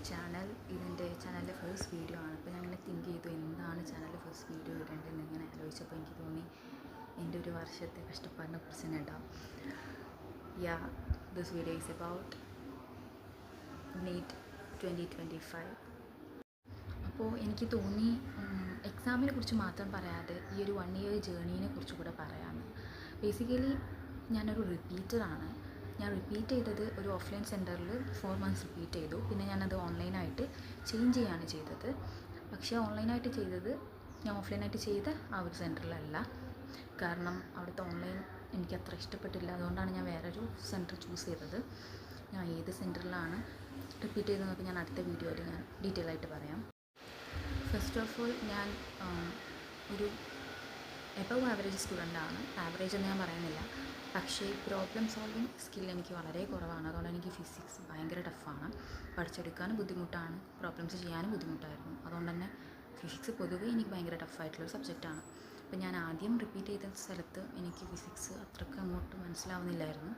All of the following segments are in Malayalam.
ചാനൽ. ഇതെൻ്റെ ചാനലിലെ ഫസ്റ്റ് വീഡിയോ ആണ്. അപ്പോൾ ഞാൻ ഇങ്ങനെ തിങ്ക് ചെയ്തു എന്താണ് ചാനലിൽ ഫസ്റ്റ് വീഡിയോ ഇടേണ്ടതെന്ന് ഇങ്ങനെ ആലോചിച്ചപ്പോൾ എനിക്ക് തോന്നി എൻ്റെ ഒരു വർഷത്തെ കഷ്ടപ്പാടിനെ കുറിച്ച് തന്നെ ഇടാം. This video is about NEET 2025. അപ്പോൾ എനിക്ക് തോന്നി എക്സാമിനെ കുറിച്ച് മാത്രം പറയാതെ ഈ ഒരു 1 year ജേർണീനെ കുറിച്ച് കൂടെ പറയാമെന്ന്. ബേസിക്കലി ഞാനൊരു റിപ്പീറ്ററാണ്. ഞാൻ റിപ്പീറ്റ് ചെയ്തത് ഒരു ഓഫ്ലൈൻ സെൻറ്ററിൽ 4 months റിപ്പീറ്റ് ചെയ്തു. പിന്നെ ഞാനത് ഓൺലൈനായിട്ട് ചേഞ്ച് ചെയ്യാണ് ചെയ്തത്. പക്ഷേ ഓൺലൈനായിട്ട് ചെയ്തത് ഞാൻ ഓഫ്ലൈനായിട്ട് ചെയ്ത ആ ഒരു സെൻറ്ററിലല്ല. കാരണം അവിടുത്തെ ഓൺലൈൻ എനിക്ക് അത്ര ഇഷ്ടപ്പെട്ടില്ല. അതുകൊണ്ടാണ് ഞാൻ വേറൊരു സെൻറ്റർ ചൂസ് ചെയ്തത്. ഞാൻ ഏത് സെൻറ്ററിലാണ് റിപ്പീറ്റ് ചെയ്തതെന്നൊക്കെ ഞാൻ അടുത്ത വീഡിയോയിൽ ഞാൻ ഡീറ്റെയിൽ ആയിട്ട് പറയാം. ഫസ്റ്റ് ഓഫ് ഓൾ ഞാൻ ഒരു എബവ് ആവറേജ് സ്റ്റുഡൻ്റാണ്. ആവറേജ് എന്ന് ഞാൻ പറയുന്നില്ല. പക്ഷേ പ്രോബ്ലം സോൾവിങ് സ്കിൽ എനിക്ക് വളരെ കുറവാണ്. അതുകൊണ്ട് എനിക്ക് ഫിസിക്സ് ഭയങ്കര ടഫാണ്. പഠിച്ചെടുക്കാനും ബുദ്ധിമുട്ടാണ്, പ്രോബ്ലംസ് ചെയ്യാനും ബുദ്ധിമുട്ടായിരുന്നു. അതുകൊണ്ട് തന്നെ ഫിസിക്സ് പൊതുവേ എനിക്ക് ഭയങ്കര ടഫായിട്ടുള്ളൊരു സബ്ജക്റ്റാണ്. അപ്പോൾ ഞാൻ ആദ്യം റിപ്പീറ്റ് ചെയ്ത സ്ഥലത്ത് എനിക്ക് ഫിസിക്സ് അത്രയ്ക്ക് അങ്ങോട്ട് മനസ്സിലാവുന്നില്ലായിരുന്നു.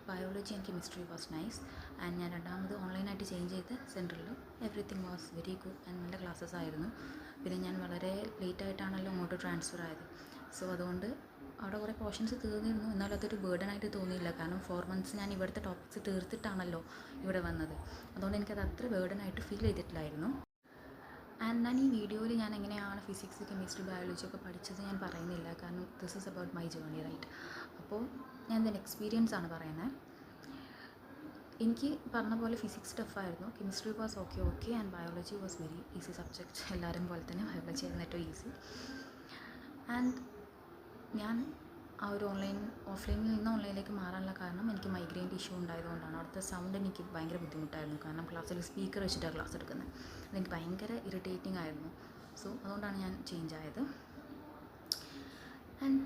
Biology and chemistry was nice. And ഞാൻ രണ്ടാമത് ഓൺലൈനായിട്ട് ചേഞ്ച് ചെയ്ത സെൻറ്ററിൽ everything was very good and നല്ല ക്ലാസ്സസ് ആയിരുന്നു. പിന്നെ ഞാൻ വളരെ ലേറ്റായിട്ടാണല്ലോ അങ്ങോട്ട് ട്രാൻസ്ഫർ ആയത്. സോ അതുകൊണ്ട് അവിടെ കുറേ പോർഷൻസ് തീർന്നിരുന്നു. എന്നാലും അതൊരു ബേർഡനായിട്ട് തോന്നിയില്ല. കാരണം 4 months ഞാൻ ഇവിടുത്തെ ടോപ്പിക്സ് തീർത്തിട്ടാണല്ലോ ഇവിടെ വന്നത്. അതുകൊണ്ട് എനിക്കത് അത്ര ബേർഡനായിട്ട് ഫീൽ ചെയ്തിട്ടില്ലായിരുന്നു. ആൻഡ് ഞാൻ ഈ വീഡിയോയിൽ ഞാൻ എങ്ങനെയാണ് ഫിസിക്സ്, കെമിസ്ട്രി, ബയോളജി ഒക്കെ പഠിച്ചത് ഞാൻ പറയുന്നില്ല. കാരണം this is about my journey, right? അപ്പോൾ ഞാൻ എൻ്റെ എക്സ്പീരിയൻസ് ആണ് പറയുന്നത്. എനിക്ക് പറഞ്ഞ പോലെ ഫിസിക്സ് ടഫായിരുന്നു. Chemistry was okay and biology was very easy subject. എല്ലാവരും പോലെ തന്നെ ബയോളജി ആയിരുന്നു ഏറ്റവും ഈസി. ആൻഡ് ഞാൻ ആ ഒരു ഓഫ്ലൈനിൽ നിന്ന് ഓൺലൈനിലേക്ക് മാറാനുള്ള കാരണം എനിക്ക് മൈഗ്രെയിൻ്റെ ഇഷ്യൂ ഉണ്ടായതുകൊണ്ടാണ്. അവിടുത്തെ സൗണ്ട് എനിക്ക് ഭയങ്കര ബുദ്ധിമുട്ടായിരുന്നു. കാരണം ക്ലാസ്സിൽ സ്പീക്കർ വെച്ചിട്ടാണ് ക്ലാസ് എടുക്കുന്നത്. അതെനിക്ക് ഭയങ്കര ഇറിറ്റേറ്റിംഗ് ആയിരുന്നു. സോ അതുകൊണ്ടാണ് ഞാൻ ചേഞ്ച് ആയത്. ആൻഡ്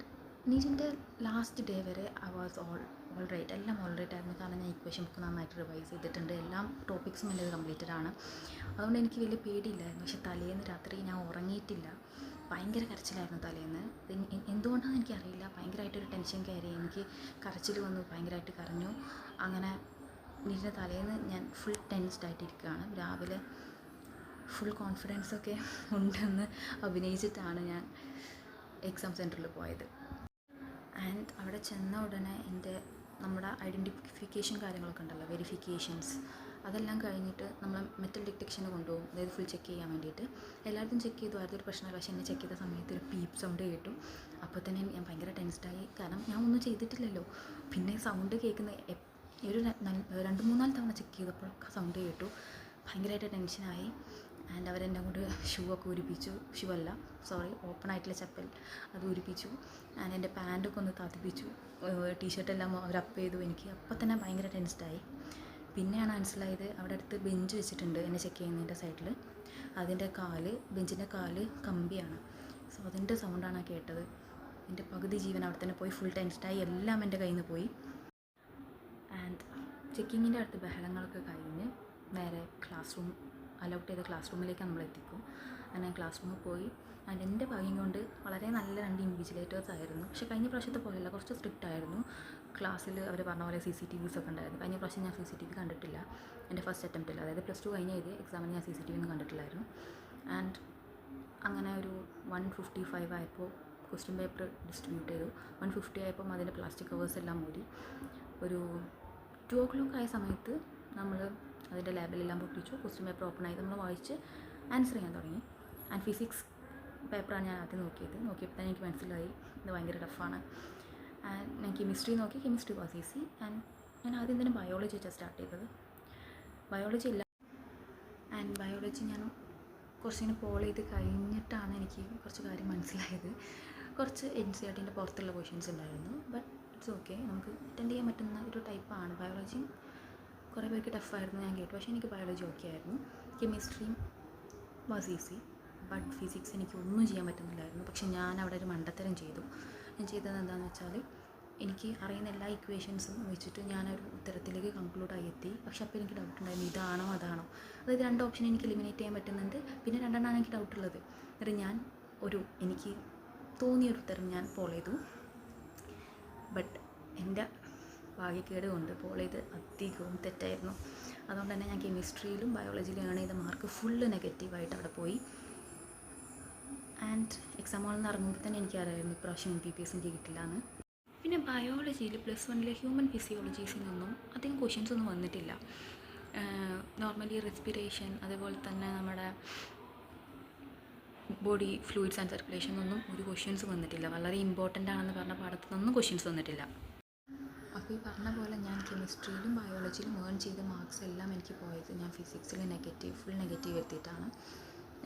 നീറ്റിൻ്റെ ലാസ്റ്റ് ഡേ വരെ ഐ വാസ് ഓൾ റൈറ്റ്. എല്ലാം ഓൾ റൈറ്റ് ആയിരുന്നു. കാരണം ഞാൻ ഇക്വേഷൻ ബുക്ക് നന്നായിട്ട് റിവൈസ് ചെയ്തിട്ടുണ്ട്. എല്ലാ ടോപ്പിക്സും എൻ്റെ കംപ്ലീറ്റഡ് ആണ്. അതുകൊണ്ട് എനിക്ക് വലിയ പേടിയില്ലായിരുന്നു. പക്ഷേ തലേന്ന് രാത്രി ഞാൻ ഉറങ്ങിയിട്ടില്ല. ഭയങ്കര കരച്ചിലായിരുന്നു തലേന്ന്. എന്തുകൊണ്ടാണെന്ന് എനിക്കറിയില്ല. ഭയങ്കരമായിട്ടൊരു ടെൻഷൻ കയറി. എനിക്ക് കരച്ചിൽ വന്നു, ഭയങ്കരമായിട്ട് കരഞ്ഞു. അങ്ങനെ നീറ്റിൻ്റെ തലേന്ന് ഞാൻ ഫുൾ ടെൻസ്ഡ് ആയിട്ടിരിക്കുകയാണ്. രാവിലെ ഫുൾ കോൺഫിഡൻസൊക്കെ ഉണ്ടെന്ന് അഭിനയിച്ചിട്ടാണ് ഞാൻ എക്സാം സെൻറ്ററിൽ പോയത്. ആൻഡ് അവിടെ ചെന്ന ഉടനെ നമ്മുടെ ഐഡൻറ്റിഫിക്കേഷൻ കാര്യങ്ങളൊക്കെ ഉണ്ടല്ലോ, വെരിഫിക്കേഷൻസ്, അതെല്ലാം കഴിഞ്ഞിട്ട് നമ്മൾ മെറ്റൽ ഡിറ്റക്ഷന് കൊണ്ടുപോകും. അതായത് ഫുൾ ചെക്ക് ചെയ്യാൻ വേണ്ടിയിട്ട്. എല്ലായിടത്തും ചെക്ക് ചെയ്തു, അതൊരു പ്രശ്നമില്ല. പക്ഷേ എന്നെ ചെക്ക് ചെയ്ത സമയത്ത് ഒരു പീപ്പ് സൗണ്ട് കേട്ടു. അപ്പോൾ തന്നെ ഞാൻ ഭയങ്കര ടെൻസ്ഡായി. കാരണം ഞാൻ ഒന്നും ചെയ്തിട്ടില്ലല്ലോ. പിന്നെ സൗണ്ട് കേൾക്കുന്ന ഒരു 2-3 തവണ ചെക്ക് ചെയ്തപ്പോൾ സൗണ്ട് കേട്ടു. ഭയങ്കരമായിട്ട് ടെൻഷനായി. ആൻഡ് അവരെന്നെ കൊണ്ട് ഷൂ ഒക്കെ ഊരിപ്പിച്ചു. ഓപ്പൺ ആയിട്ടുള്ള ചപ്പൽ അത് ഊരിപ്പിച്ചു. ആൻഡ് എൻ്റെ പാൻറ്റൊക്കെ ഒന്ന് തതിപ്പിച്ചു. ടീഷർട്ടെല്ലാം അവർ അപ്പ് ചെയ്തു എനിക്ക്. അപ്പോൾ തന്നെ ഭയങ്കര ടെൻസ്ഡായി. പിന്നെയാണ് മനസ്സിലായത് അവിടെ അടുത്ത് ബെഞ്ച് വെച്ചിട്ടുണ്ട് എന്നെ ചെക്ക് ചെയ്യുന്നതിൻ്റെ സൈഡിൽ. ബെഞ്ചിൻ്റെ കാല് കമ്പിയാണ്. സോ അതിൻ്റെ സൗണ്ടാണ് കേട്ടത്. എൻ്റെ പകുതി ജീവൻ അവിടെ തന്നെ പോയി. ഫുൾ ടെൻസ്ഡായി. എല്ലാം എൻ്റെ കയ്യിൽ നിന്ന് പോയി. ആൻഡ് ചെക്കിങ്ങിൻ്റെ അടുത്ത് ബഹളങ്ങളൊക്കെ കഴിഞ്ഞ് നേരെ അലൗട്ട് ചെയ്ത ക്ലാസ് റൂമിലേക്ക് നമ്മൾ എത്തിക്കും. അങ്ങനെ ക്ലാസ് റൂമിൽ പോയി. ആൻഡ് എൻ്റെ ഭാഗ്യം കൊണ്ട് വളരെ നല്ല 2 ഇൻവിജിലേറ്റേഴ്സ് ആയിരുന്നു. പക്ഷേ കഴിഞ്ഞ പ്രാവശ്യത്തെ പോലെയല്ല, കുറച്ച് സ്ട്രിക്റ്റ് ആയിരുന്നു. ക്ലാസ്സിൽ അവർ പറഞ്ഞ പോലെ CCTVs ഒക്കെ ഉണ്ടായിരുന്നു. കഴിഞ്ഞ പ്രാവശ്യം ഞാൻ CCTV കണ്ടിട്ടില്ല എൻ്റെ ഫസ്റ്റ് അറ്റംപ്റ്റിൽ. അതായത് +2 കഴിഞ്ഞ എക്സാമിന് ഞാൻ CCTV ഒന്നും കണ്ടിട്ടില്ലായിരുന്നു. ആൻഡ് അങ്ങനെ ഒരു 1:55 ആയപ്പോൾ ക്വസ്റ്റ്യൻ പേപ്പർ ഡിസ്ട്രിബ്യൂട്ട് ചെയ്തു. 1:50 ആയപ്പോൾ അതിൻ്റെ പ്ലാസ്റ്റിക് കവേഴ്സ് എല്ലാം മൂടി. ഒരു 2 o'clock ആയ സമയത്ത് നമ്മൾ അതിൻ്റെ ലാബിലെല്ലാം പൊട്ടിച്ചു. ക്വസ്റ്റ്യൻ പേപ്പർ ഓപ്പൺ ആയി നമ്മൾ വായിച്ച് ആൻസർ ചെയ്യാൻ തുടങ്ങി. ആൻഡ് ഫിസിക്സ് പേപ്പറാണ് ഞാൻ ആദ്യം നോക്കിയപ്പോൾ തന്നെ എനിക്ക് മനസ്സിലായി ഇത് ഭയങ്കര ടഫാണ്. ആൻഡ് ഞാൻ കെമിസ്ട്രി നോക്കി. Chemistry was easy. ആൻഡ് ഞാൻ ആദ്യം തന്നെ ബയോളജി വെച്ചാണ് സ്റ്റാർട്ട് ചെയ്തത്. ബയോളജി ഞാൻ കുറച്ചിങ്ങനെ പോൾ ചെയ്ത് കഴിഞ്ഞിട്ടാണ് എനിക്ക് കുറച്ച് കാര്യം മനസ്സിലായത്. കുറച്ച് NCERTൻ്റെ പുറത്തുള്ള ക്വസ്റ്റ്യൻസ് ഉണ്ടായിരുന്നു. ബട്ട് ഇറ്റ്സ് ഓക്കെ, നമുക്ക് അറ്റൻഡ് ചെയ്യാൻ പറ്റുന്ന ഒരു ടൈപ്പാണ് ബയോളജി. കുറേ പേർക്ക് ടഫായിരുന്നു ഞാൻ കേട്ടു. പക്ഷേ എനിക്ക് ബയോളജി ഓക്കെ ആയിരുന്നു. കെമിസ്ട്രിയും വാസ് ഈസി. ബട്ട് ഫിസിക്സ് എനിക്ക് ഒന്നും ചെയ്യാൻ പറ്റുന്നില്ലായിരുന്നു. പക്ഷേ ഞാൻ അവിടെ ഒരു മണ്ടത്തരം ചെയ്തു. ഞാൻ ചെയ്തത് എന്താണെന്ന് വെച്ചാൽ എനിക്ക് അറിയുന്ന എല്ലാ ഇക്വേഷൻസും വെച്ചിട്ട് ഞാനൊരു ഉത്തരത്തിലേക്ക് കൺക്ലൂഡായി എത്തി. പക്ഷേ അപ്പോൾ എനിക്ക് ഡൗട്ട് ഉണ്ടായിരുന്നു, ഇതാണോ അതാണോ. അതായത് 2 ഓപ്ഷൻ എനിക്ക് എലിമിനേറ്റ് ചെയ്യാൻ പറ്റുന്നുണ്ട്. പിന്നെ 2 എനിക്ക് ഡൗട്ടുള്ളത്. എന്നിട്ട് ഞാൻ എനിക്ക് തോന്നിയൊരു ഉത്തരം ഞാൻ ഫോളോ ചെയ്തു. ബട്ട് എൻ്റെ ഭാഗ്യക്കേട് കൊണ്ട് ഫോളോ ചെയ്ത് അധികവും തെറ്റായിരുന്നു. അതുകൊണ്ട് തന്നെ ഞാൻ കെമിസ്ട്രിയിലും ബയോളജിയിലും ഏൺ ചെയ്ത മാർക്ക് ഫുള്ള് നെഗറ്റീവായിട്ട് അവിടെ പോയി. ആൻഡ് എക്സാം ഹാളിൽ നിന്ന് ഇറങ്ങുമ്പോൾ തന്നെ എനിക്കറിയായിരുന്നു ഇപ്രാവശ്യം MBBS എനിക്ക് കിട്ടില്ല എന്ന്. പിന്നെ ബയോളജിയിൽ +1 ഹ്യൂമൻ ഫിസിയോളജീസിൽ നിന്നും അധികം ക്വസ്റ്റ്യൻസ് ഒന്നും വന്നിട്ടില്ല. നോർമലി റെസ്പിറേഷൻ, അതേപോലെ തന്നെ നമ്മുടെ ബോഡി ഫ്ലൂയിഡ്സ് ആൻഡ് സർക്കുലേഷൻ ഒന്നും ഒരു ക്വസ്റ്റ്യൻസ് വന്നിട്ടില്ല. വളരെ ഇമ്പോർട്ടൻ്റ് ആണെന്ന് പറഞ്ഞ പാഠത്തു നിന്നൊന്നും ക്വസ്റ്റ്യൻസ് വന്നിട്ടില്ല. അപ്പോൾ ഈ പറഞ്ഞ പോലെ ഞാൻ കെമിസ്ട്രിയിലും ബയോളജിയിലും ഏൺ ചെയ്ത മാർക്സ് എല്ലാം എനിക്ക് പോയത് ഞാൻ ഫിസിക്സിൽ ഫുൾ നെഗറ്റീവ് എത്തിയിട്ടാണ്.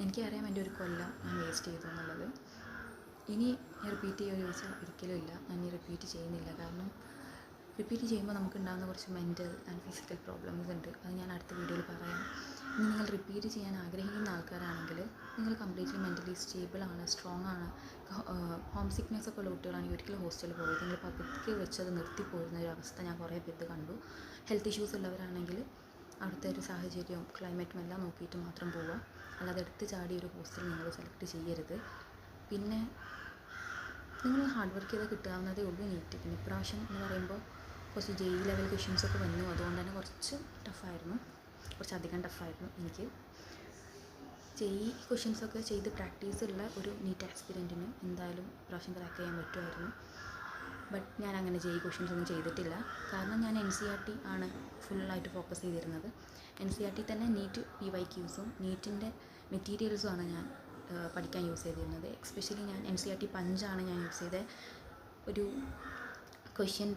എനിക്കറിയാം എൻ്റെ ഒരു കൊല്ലം ഞാൻ വേസ്റ്റ് ചെയ്തു എന്നുള്ളത്. ഇനി റിപ്പീറ്റ് ചെയ്യുമോ ചോദിച്ചാൽ ഒരിക്കലും ഇല്ല. ഞാൻ ഇനി റിപ്പീറ്റ് ചെയ്യുന്നില്ല. കാരണം റിപ്പീറ്റ് ചെയ്യുമ്പോൾ നമുക്കുണ്ടാകുന്ന കുറച്ച് മെൻ്റൽ ആൻഡ് ഫിസിക്കൽ പ്രോബ്ലംസ് ഉണ്ട്. അത് ഞാൻ അടുത്ത വീഡിയോയിൽ പറയാം. ഇനി നിങ്ങൾ റിപ്പീറ്റ് ചെയ്യാൻ ആഗ്രഹിക്കുന്ന ആൾക്കാരാണെങ്കിൽ നിങ്ങൾ കംപ്ലീറ്റ്ലി മെൻ്റലി സ്റ്റേബിളാണ്, സ്ട്രോങ് ആണ്, ഹോം സിക്നെസ് ഒക്കെ ഉള്ള കുട്ടികളാണെങ്കിൽ ഒരിക്കലും ഹോസ്റ്റലിൽ പോകരുത്. നിങ്ങൾ പതുക്കെ വെച്ചത് നിർത്തിപ്പോരുന്ന ഒരു അവസ്ഥ ഞാൻ കുറേ പേര് കണ്ടു. ഹെൽത്ത് ഇഷ്യൂസ് ഉള്ളവരാണെങ്കിൽ അവിടുത്തെ ഒരു സാഹചര്യവും ക്ലൈമറ്റും എല്ലാം നോക്കിയിട്ട് മാത്രം പോവുക. അല്ലാതെ എടുത്ത് ചാടി ഒരു ഹോസ്റ്റൽ നിങ്ങൾ സെലക്ട് ചെയ്യരുത്. പിന്നെ നിങ്ങൾ ഹാർഡ് വർക്ക് ചെയ്താൽ കിട്ടാവുന്നതേ ഉള്ളൂ നീറ്റ്. പിന്നെ ഇപ്രാവശ്യം എന്ന് പറയുമ്പോൾ കുറച്ച് JEE ലെവൽ ക്വസ്റ്റ്യൻസൊക്കെ വന്നു. അതുകൊണ്ട് തന്നെ കുറച്ചധികം ടഫായിരുന്നു എനിക്ക്. JEE ക്വസ്റ്റ്യൻസൊക്കെ ചെയ്ത് പ്രാക്ടീസ് ഉള്ള ഒരു നീറ്റ് ആസ്പിരൻറ്റിന് എന്തായാലും ഇപ്രാവശ്യം ക്രാക്ക് ചെയ്യാൻ പറ്റുമായിരുന്നു. ബട്ട് ഞാൻ അങ്ങനെ JEE ക്വസ്റ്റ്യൻസ് ഒന്നും ചെയ്തിട്ടില്ല. കാരണം ഞാൻ NCERT ആണ് ഫുള്ളായിട്ട് ഫോക്കസ് ചെയ്തിരുന്നത്. NCERT തന്നെ നീറ്റ് PYQസും നീറ്റിൻ്റെ മെറ്റീരിയൽസുമാണ് ഞാൻ പഠിക്കാൻ യൂസ് ചെയ്തിരുന്നത്. എസ്പെഷ്യലി ഞാൻ NCERT പഞ്ചാണ് ഞാൻ യൂസ് ചെയ്തത്. ഒരു ക്വസ്റ്റ്യൻ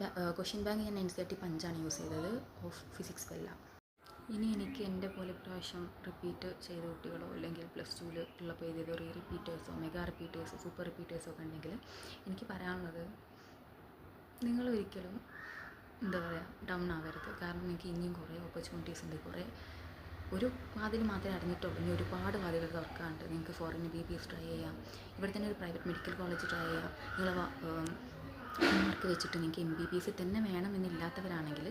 ബാങ്ക് ഞാൻ NCERT പഞ്ചാണ് യൂസ് ചെയ്തത്, ഓഫ് ഫിസിക്സ് അല്ല. ഇനി എനിക്ക് എൻ്റെ പോലെ ഇപ്രാവശ്യം റിപ്പീറ്റ് ചെയ്ത കുട്ടികളോ അല്ലെങ്കിൽ +2 ഉള്ളപ്പോൾ എഴുതിയതോ റിപ്പീറ്റേഴ്സോ മെഗാ റിപ്പീറ്റേഴ്സോ സൂപ്പർ റിപ്പീറ്റേഴ്സോ ഒക്കെ ഉണ്ടെങ്കിൽ എനിക്ക് പറയാനുള്ളത്, നിങ്ങളൊരിക്കലും എന്താ പറയുക ഡൗൺ ആവരുത്. കാരണം നിങ്ങൾക്ക് ഇനിയും കുറേ ഓപ്പർച്യൂണിറ്റീസ് ഉണ്ട്. ഒരു വാതിൽ മാത്രമേ അടഞ്ഞിട്ടുള്ളൂ. ഇനി ഒരുപാട് വാതിലുകൾ തുറക്കാനുണ്ട്. നിങ്ങൾക്ക് ഫോറിൻ MBBS ട്രൈ ചെയ്യാം. ഇവിടെ തന്നെ ഒരു പ്രൈവറ്റ് മെഡിക്കൽ കോളേജ് ട്രൈ ചെയ്യാം. നിങ്ങൾ മാർക്ക് വെച്ചിട്ട് നിങ്ങൾക്ക് MBBS തന്നെ വേണമെന്നില്ലാത്തവരാണെങ്കിൽ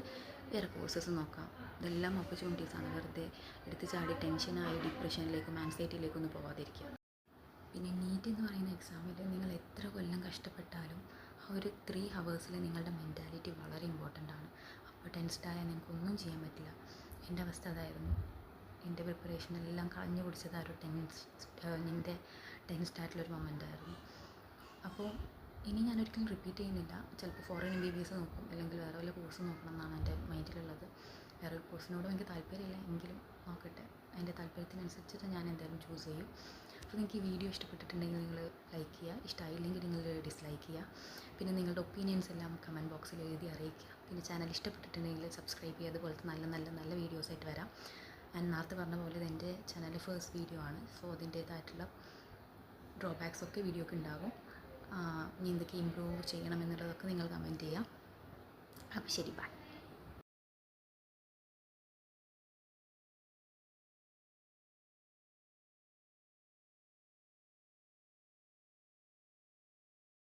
വേറെ കോഴ്സസ് നോക്കാം. ഇതെല്ലാം ഓപ്പർച്യൂണിറ്റീസാണ്. വെറുതെ എടുത്ത് ചാടി ടെൻഷനായി ഡിപ്രഷനിലേക്കും ആൻസൈറ്റിയിലേക്കൊന്നും പോകാതിരിക്കുക. പിന്നെ നീറ്റ് എന്ന് പറയുന്ന എക്സാമിൽ നിങ്ങൾ എത്ര കൊല്ലം കഷ്ടപ്പെട്ടാലും ആ ഒരു 3 hours നിങ്ങളുടെ മെൻറ്റാലിറ്റി വളരെ ഇമ്പോർട്ടൻ്റ് ആണ്. അപ്പോൾ ടെൻസ്ഡായാൽ നിങ്ങൾക്കൊന്നും ചെയ്യാൻ പറ്റില്ല. എൻ്റെ അവസ്ഥ അതായിരുന്നു. എൻ്റെ പ്രിപ്പറേഷനെല്ലാം കളഞ്ഞു പിടിച്ചത് ആ ഒരു ടെൻസ്ഡ് ആയിട്ടുള്ളൊരു മൊമെൻ്റായിരുന്നു. അപ്പോൾ ഇനി ഞാനൊരിക്കലും റിപ്പീറ്റ് ചെയ്യുന്നില്ല. ചിലപ്പോൾ ഫോറിൻ MBBS നോക്കും, അല്ലെങ്കിൽ വേറെ വല്ല കോഴ്സ് നോക്കണം എന്നാണ് എൻ്റെ മൈൻഡിലുള്ളത്. വേറെ ഒരു കോഴ്സിനോടും എനിക്ക് താല്പര്യമില്ല, എങ്കിലും നോക്കട്ടെ. എൻ്റെ താല്പര്യത്തിനനുസരിച്ചിട്ട് ഞാൻ എന്തായാലും ചൂസ് ചെയ്യും. അപ്പോൾ നിങ്ങൾക്ക് ഈ വീഡിയോ ഇഷ്ടപ്പെട്ടിട്ടുണ്ടെങ്കിൽ നിങ്ങൾ ലൈക്ക് ചെയ്യുക, ഇഷ്ടമായില്ലെങ്കിൽ നിങ്ങൾ ഡിസ്ലൈക്ക് ചെയ്യുക. പിന്നെ നിങ്ങളുടെ ഒപ്പീനിയൻസ് എല്ലാം കമൻറ്റ് ബോക്സിൽ എഴുതി അറിയിക്കുക. പിന്നെ ചാനൽ ഇഷ്ടപ്പെട്ടിട്ടുണ്ടെങ്കിൽ സബ്സ്ക്രൈബ് ചെയ്യുക. അതുപോലത്തെ നല്ല വീഡിയോസായിട്ട് വരാം. ഞാൻ നേരത്തെ പറഞ്ഞ പോലെ ഇത് എൻ്റെ ചാനലിലെ ഫസ്റ്റ് വീഡിയോ ആണ്. സോ അതിൻ്റേതായിട്ടുള്ള ഡ്രോബാക്സ് ഒക്കെ വീഡിയോക്ക് ഉണ്ടാകും. ഇനി എന്തൊക്കെ ഇമ്പ്രൂവ് ചെയ്യണം എന്നുള്ളതൊക്കെ നിങ്ങൾ കമൻറ്റ് ചെയ്യാം. അപ്പോൾ ശരി, ബൈ.